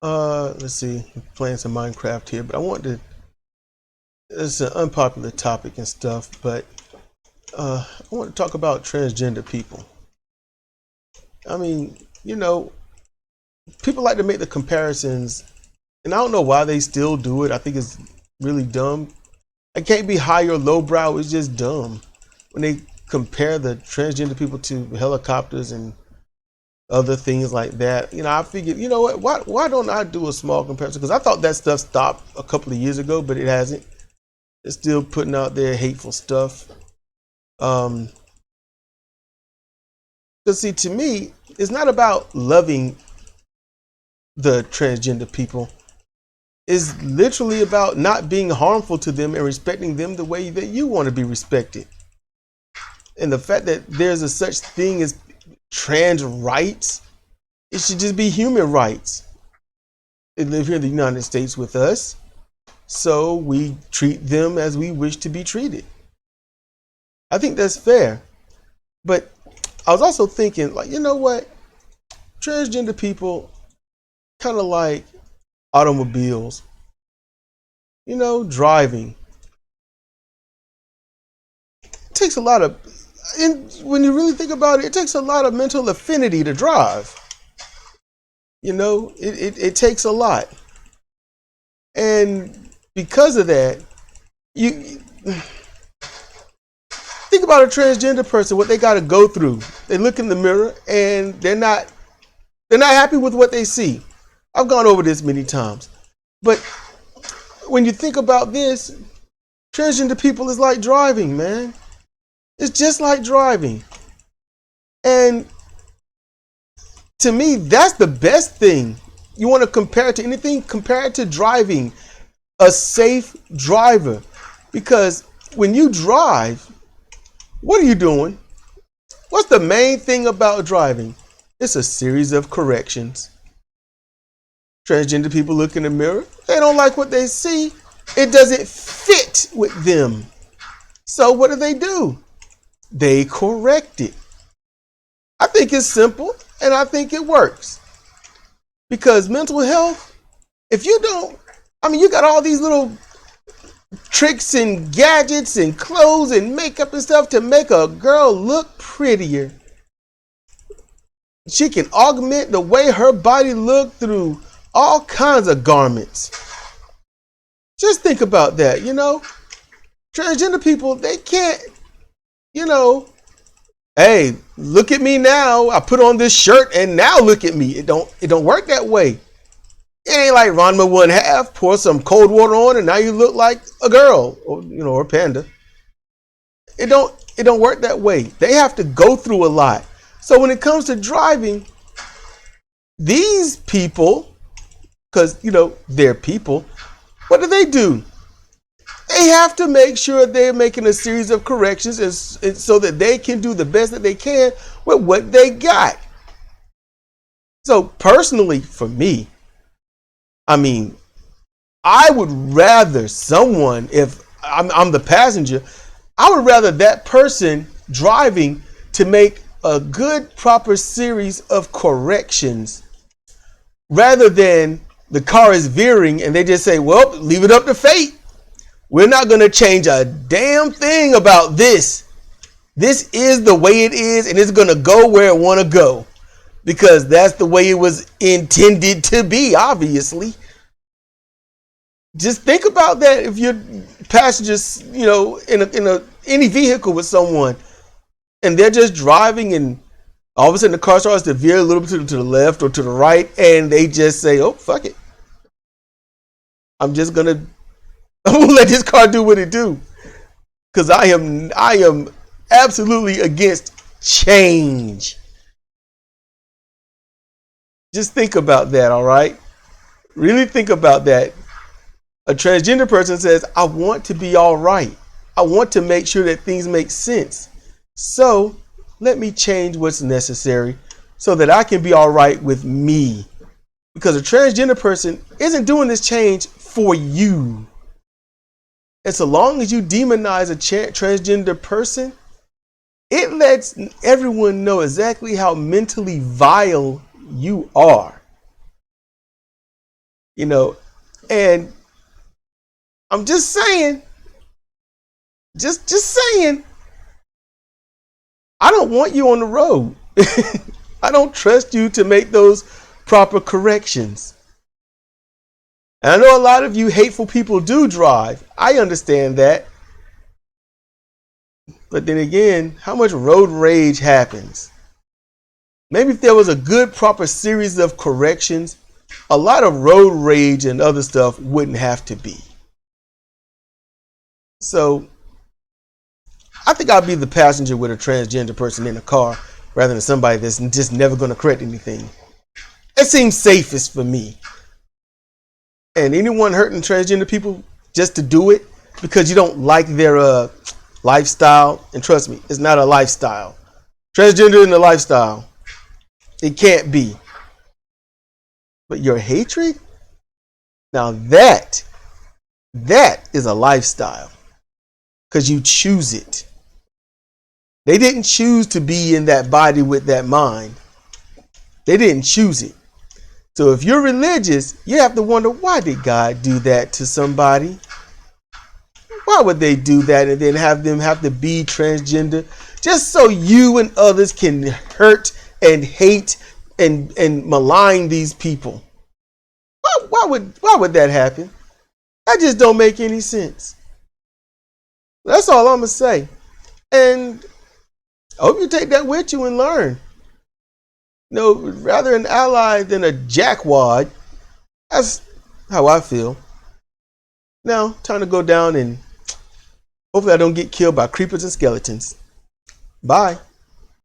Let's see. I'm playing some Minecraft here, but I want to. It's an unpopular topic and stuff, but I want to talk about transgender people. I mean, people like to make the comparisons, and I don't know why they still do it. I think it's really dumb. It can't be high or lowbrow. It's just dumb when they compare the transgender people to helicopters and other things like that. I figured, you know what? Why don't I do a small comparison? Because I thought that stuff stopped a couple of years ago, but it hasn't. It's still putting out their hateful stuff. Because see, to me, it's not about loving the transgender people. It's literally about not being harmful to them and respecting them the way that you want to be respected. And the fact that there's a such thing as trans rights, it should just be human rights. They live here in the United States with us, so we treat them as we wish to be treated. I think that's fair. But I was also thinking, like, you know what? Transgender people kind of like automobiles. Driving. It takes a lot of, and when you really think about it, it takes a lot of mental affinity to drive. It takes a lot. And because of that, you think about a transgender person, what they got to go through. They look in the mirror and they're not happy with what they see. I've gone over this many times. But when you think about this, transgender people is like driving, man. It's just like driving. And to me, that's the best thing. You want to compare it to anything? Compare it to driving. A safe driver. Because when you drive, what are you doing? What's the main thing about driving? It's a series of corrections. Transgender people look in the mirror. They don't like what they see. It doesn't fit with them. So what do? They correct it. I think it's simple and I think it works. Because mental health, if you don't, you got all these little tricks and gadgets and clothes and makeup and stuff to make a girl look prettier. She can augment the way her body looks through all kinds of garments. Just think about that, Transgender people, they can't, hey, look at me now. I put on this shirt and now look at me. It don't work that way. It ain't like Ranma 1/2, pour some cold water on and now you look like a girl or a panda. It don't work that way. They have to go through a lot. So when it comes to driving, these people, because they're people, what do? They have to make sure they're making a series of corrections and so that they can do the best that they can with what they got. So personally, for me, I would rather someone, if I'm the passenger, I would rather that person driving to make a good, proper series of corrections rather than the car is veering and they just say, well, leave it up to fate. We're not going to change a damn thing about this. This is the way it is and it's going to go where it want to go because that's the way it was intended to be, obviously. Just think about that if you're passengers, in any vehicle with someone and they're just driving and all of a sudden the car starts to veer a little bit to the left or to the right and they just say, oh, fuck it. I'm gonna let this car do what it do. Because I am absolutely against change. Just think about that, all right? Really think about that. A transgender person says, I want to be all right. I want to make sure that things make sense. So let me change what's necessary so that I can be all right with me. Because a transgender person isn't doing this change for you. And so long as you demonize a transgender person, it lets everyone know exactly how mentally vile you are. You know, and I'm just saying, just saying, I don't want you on the road. I don't trust you to make those proper corrections. And I know a lot of you hateful people do drive. I understand that. But then again, how much road rage happens? Maybe if there was a good, proper series of corrections, a lot of road rage and other stuff wouldn't have to be. So, I think I'll be the passenger with a transgender person in the car rather than somebody that's just never going to correct anything. It seems safest for me. And anyone hurting transgender people just to do it because you don't like their lifestyle, and trust me, it's not a lifestyle. Transgender isn't a lifestyle. It can't be. But your hatred? Now that is a lifestyle. Because you choose it. They didn't choose to be in that body with that mind. They didn't choose it. So if you're religious, you have to wonder, why did God do that to somebody? Why would they do that and then have them have to be transgender? Just so you and others can hurt and hate and malign these people. Why would that happen? That just don't make any sense. That's all I'm going to say. And I hope you take that with you and learn. No, rather an ally than a jackwad. That's how I feel. Now, time to go down and hopefully I don't get killed by creepers and skeletons. Bye.